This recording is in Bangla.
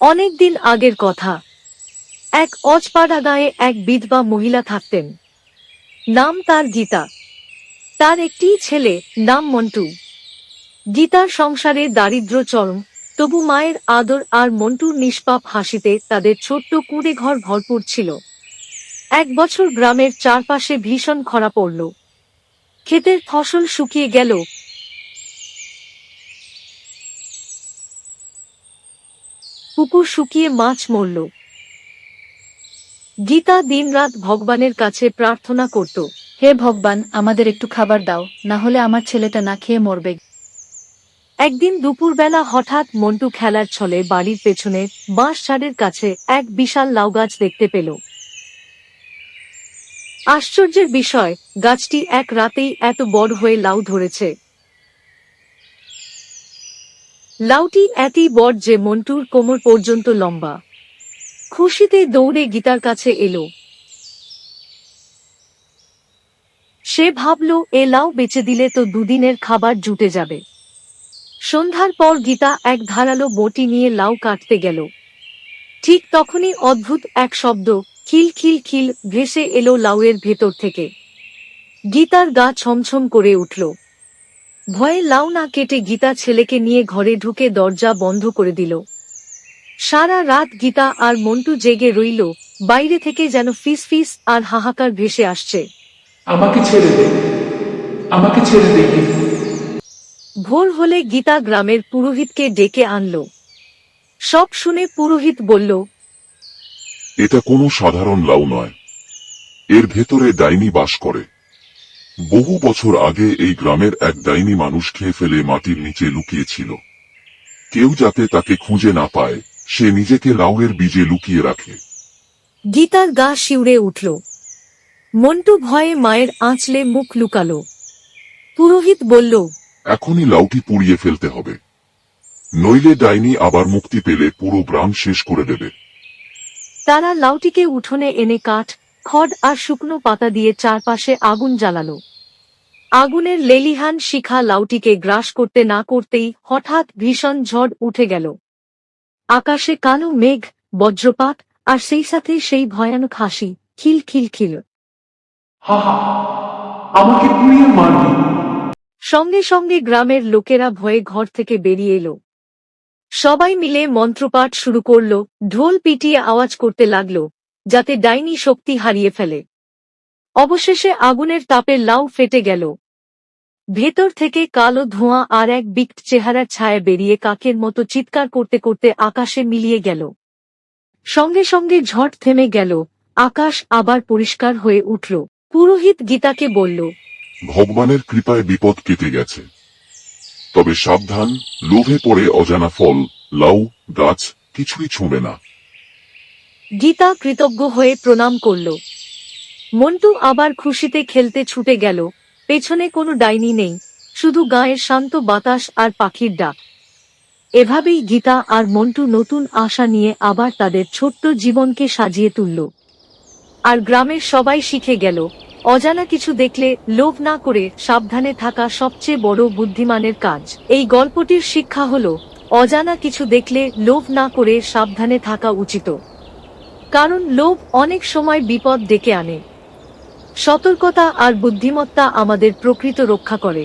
অনেকদিন আগের কথা। এক অজপাড়া গাঁয়ে এক বিধবা মহিলা থাকতেন। নাম তার গীতা। তার একটি ছেলে, নাম মন্টু। গীতার সংসারে দারিদ্র্য চরম, তবু মায়ের আদর আর মন্টুর নিষ্পাপ হাসিতে তাদের ছোট্ট কুঁড়ে ঘর ভরপুর ছিল। এক বছর গ্রামের চারপাশে ভীষণ খরা পড়ল। ক্ষেতের ফসল শুকিয়ে গেল, পুকুর শুকিয়ে মাছ মরল। গীতা দিনরাত ভগবানের কাছে প্রার্থনা করত, হে ভগবান, আমাদের একটু খাবার দাও, না হলে আমার ছেলেটা না খেয়ে মরবে। একদিন দুপুরবেলা হঠাৎ মন্টু খেলার ছলে বাড়ির পেছনে বাঁশঝাড়ের কাছে এক বিশাল লাউ গাছ দেখতে পেল। আশ্চর্যের বিষয়, গাছটি এক রাতেই এত বড় হয়ে লাউ ধরেছে। লাউটি এতই বড় যে মন্টুর কোমর পর্যন্ত লম্বা। খুশিতে দৌড়ে গীতার কাছে এলো। সে ভাবল, এ লাউ বেচে দিলে তো দুদিনের খাবার জুটে যাবে। সন্ধ্যার পর গীতা এক ধারালো বঁটি নিয়ে লাউ কাটতে গেল। ঠিক তখনই অদ্ভুত এক শব্দ, খিল খিল খিল, ভেসে এলো লাউয়ের ভেতর থেকে। গীতার গা ছমছম করে উঠল। ভয়ে লাউ না কেটে গীতা ছেলেকে নিয়ে ঘরে ঢুকে দরজা বন্ধ করে দিল। সারা রাত গীতা আর মন্টু জেগে রইল। বাইরে থেকে যেন ফিস ফিস আর হাহাকার ভেসে আসছে। আমাকে ছেড়ে দে, আমাকে ছেড়ে দে। ভোর হলে গীতা গ্রামের পুরোহিতকে ডেকে আনল। সব শুনে পুরোহিত বলল, এটা কোনো সাধারণ লাউ নয়, এর ভেতরে ডাইনি বাস করে। বহু বছর আগে এই গ্রামের এক ডাইনি মানুষ খেয়ে ফেলে মাটির নিচে লুকিয়েছিল। কেউ যাতে তাকে খুঁজে না পায়, সে নিজেকে লাউয়ের বীজে লুকিয়ে রাখে। গীতার গা শিউরে উঠল। মন্টু ভয়ে মায়ের আঁচলে মুখ লুকাল। পুরোহিত বলল, এখনই লাউটি পুড়িয়ে ফেলতে হবে, নইলে ডাইনি আবার মুক্তি পেলে পুরো গ্রাম শেষ করে দেবে। তারা লাউটিকে উঠোনে এনে কাঠ, খড় আর শুকনো পাতা দিয়ে চারপাশে আগুন জ্বালালো। আগুনের লেলিহান শিখা লাউটিকে গ্রাস করতে না করতেই হঠাৎ ভীষণ ঝড় উঠে গেল। আকাশে কালো মেঘ, বজ্রপাত, আর সেই সাথে সেই ভয়ানক হাসি, খিল খিল খিল। হা হা, আমাকে পুড়িয়ে মারবি? সঙ্গে সঙ্গে গ্রামের লোকেরা ভয়ে ঘর থেকে বেরিয়ে এলো। সবাই মিলে মন্ত্রপাঠ শুরু করল, ঢোল পিটিয়ে আওয়াজ করতে লাগল, যাতে ডাইনি শক্তি হারিয়ে ফেলে। অবশেষে আগুনের তাপে লাউ ফেটে গেল। ভেতর থেকে কালো ধোঁয়া আর এক বিকট চেহারার ছায়া বেরিয়ে কাকের মতো চিৎকার করতে করতে আকাশে মিলিয়ে গেল। সঙ্গে সঙ্গে ঝড় থেমে গেল, আকাশ আবার পরিষ্কার হয়ে উঠল। পুরোহিত গীতাকে বলল, ভগবানের কৃপায় বিপদ কেটে গেছে, তবে সাবধান, লোভে পড়ে অজানা ফল, লাউ গাছ কিছুই ছুঁবে না। গীতা কৃতজ্ঞ হয়ে প্রণাম করল। মন্টু আবার খুশিতে খেলতে ছুটে গেল। পেছনে কোনো ডাইনি নেই, শুধু গায়ের শান্ত বাতাস আর পাখির ডাক। এভাবেই গীতা আর মন্টু নতুন আশা নিয়ে আবার তাদের ছোট্ট জীবনকে সাজিয়ে তুলল। আর গ্রামের সবাই শিখে গেল, অজানা কিছু দেখলে লোভ না করে সাবধানে থাকা সবচেয়ে বড় বুদ্ধিমানের কাজ। এই গল্পটির শিক্ষা হলো, অজানা কিছু দেখলে লোভ না করে সাবধানে থাকা উচিত, কারণ লোভ অনেক সময় বিপদ ডেকে আনে। সতর্কতা আর বুদ্ধিমত্তা আমাদের প্রকৃত রক্ষা করে।